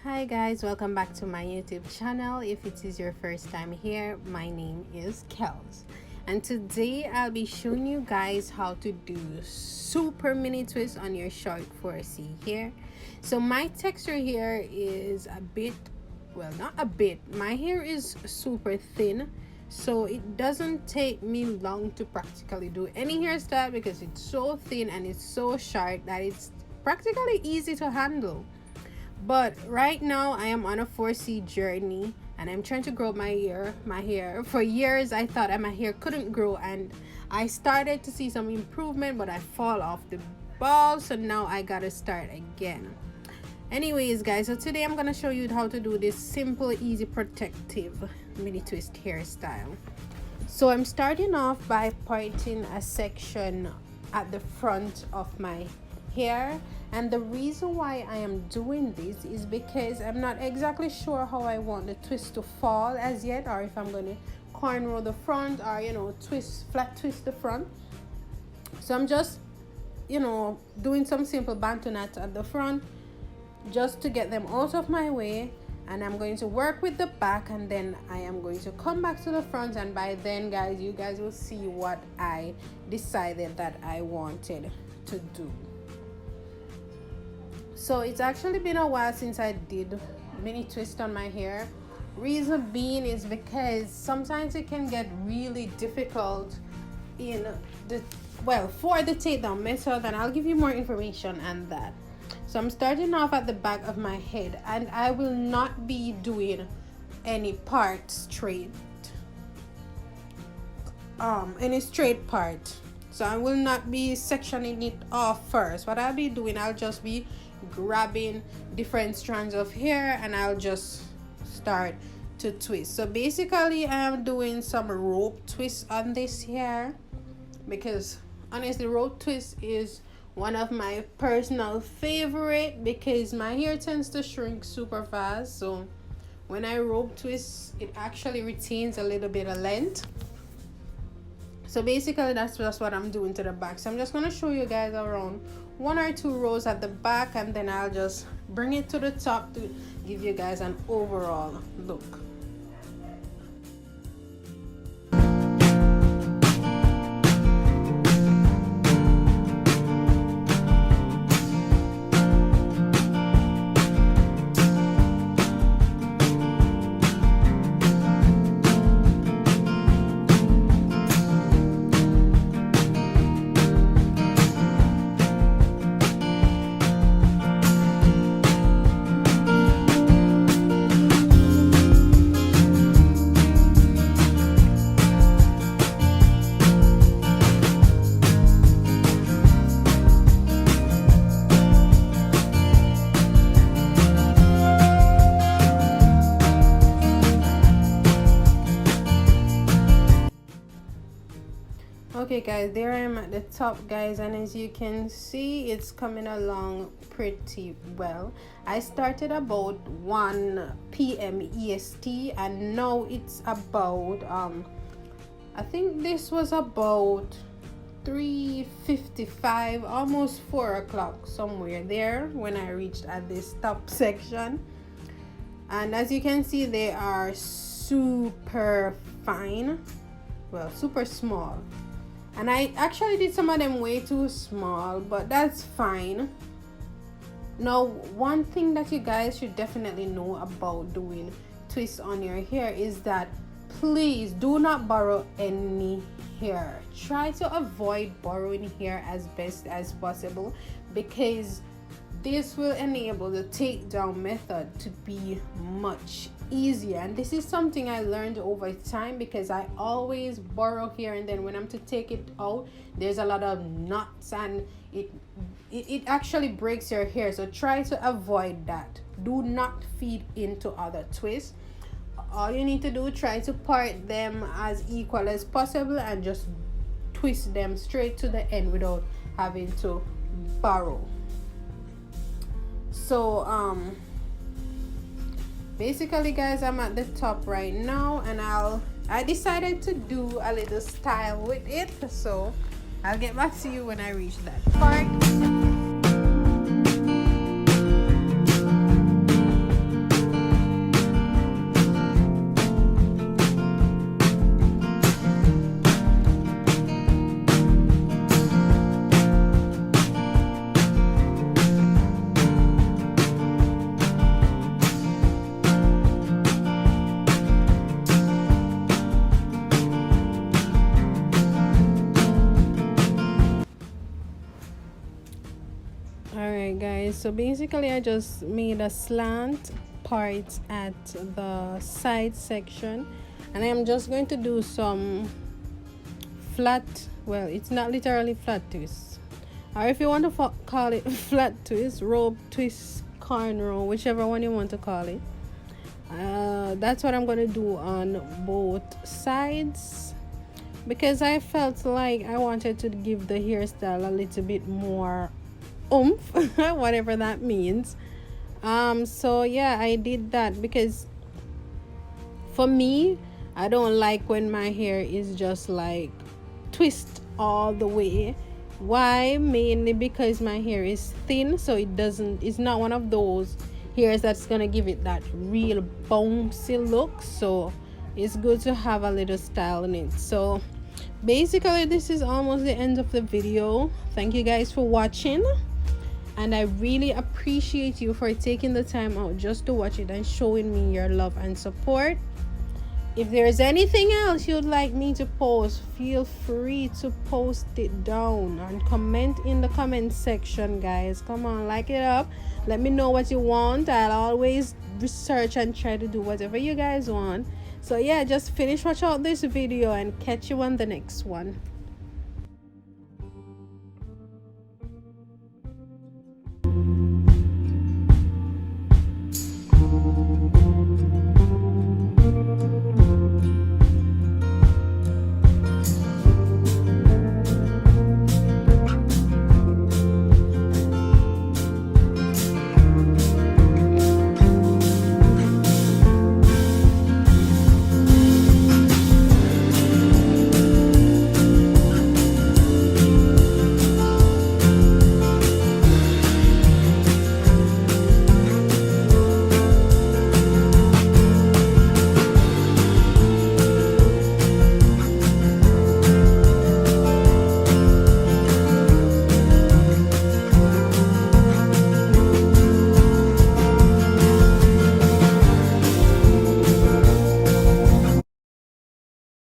Hi guys, welcome back to my YouTube channel. If it is your first time here, my name is Kellz, and today I'll be showing you guys how to do super mini twists on your short 4C hair. So my texture here is a bit, well, not a bit, my hair is super thin, so it doesn't take me long to practically do any hairstyle because it's so thin and it's so short that it's practically easy to handle. But right now I am on a 4C journey and I'm trying to grow my hair. For years I thought that my hair couldn't grow, and I started to see some improvement, but I fall off the ball, so now I gotta start again. Anyways guys, so today I'm gonna show you how to do this simple, easy, protective mini twist hairstyle. So I'm starting off by parting a section at the front of my hair, and the reason why I am doing this is because I'm not exactly sure how I want the twist to fall as yet, or if I'm going to cornrow the front or flat twist the front. So I'm just doing some simple bantu knots at the front just to get them out of my way, and I'm going to work with the back, and then I am going to come back to the front, and by then guys, you guys will see what I decided that I wanted to do. So it's actually been a while since I did mini twist on my hair. Reason being is because sometimes it can get really difficult in the for the takedown method, and I'll give you more information on that. So I'm starting off at the back of my head, and I will not be doing any part straight, any straight part. So I will not be sectioning it off first. What I'll be doing, I'll just be grabbing different strands of hair and I'll just start to twist. So basically I am doing some rope twists on this hair because honestly rope twist is one of my personal favorite because my hair tends to shrink super fast. So when I rope twist, it actually retains a little bit of length. So basically that's just what I'm doing to the back. So I'm just going to show you guys around 1 or 2 rows at the back, and then I'll just bring it to the top to give you guys an overall look. Okay guys, there I am at the top guys, and as you can see it's coming along pretty well. I started about 1 p.m. EST and now it's about I think this was about 3:55, almost 4 o'clock, somewhere there when I reached at this top section. And as you can see, they are super fine, well, super small. And I actually did some of them way too small, but that's fine. Now, one thing that you guys should definitely know about doing twists on your hair is that please do not borrow any hair. Try to avoid borrowing hair as best as possible because this will enable the takedown method to be much easier. And this is something I learned over time because I always borrow hair, and then when I'm to take it out, there's a lot of knots and it actually breaks your hair. So try to avoid that. Do not feed into other twists. All you need to do, try to part them as equal as possible and just twist them straight to the end without having to borrow. So basically guys, I'm at the top right now, and I decided to do a little style with it, so I'll get back to you when I reach that part. so basically I just made a slant part at the side section, and I'm just going to do some flat, well, it's not literally flat twist, or if you want to call it flat twist, rope twist, cornrow, whichever one you want to call it. That's what I'm gonna do on both sides, because I felt like I wanted to give the hairstyle a little bit more oomph, whatever that means. So yeah, I did that because for me, I don't like when my hair is just like twist all the way. Why? Mainly because my hair is thin, so it's not one of those hairs that's gonna give it that real bouncy look. So it's good to have a little style in it. So basically this is almost the end of the video. Thank you guys for watching, and I really appreciate you for taking the time out just to watch it and showing me your love and support. If there's anything else you'd like me to post, feel free to post it down and comment in the comment section, guys. Come on, like it up, let me know what you want. I'll always research and try to do whatever you guys want. So yeah, just watch out this video and catch you on the next one.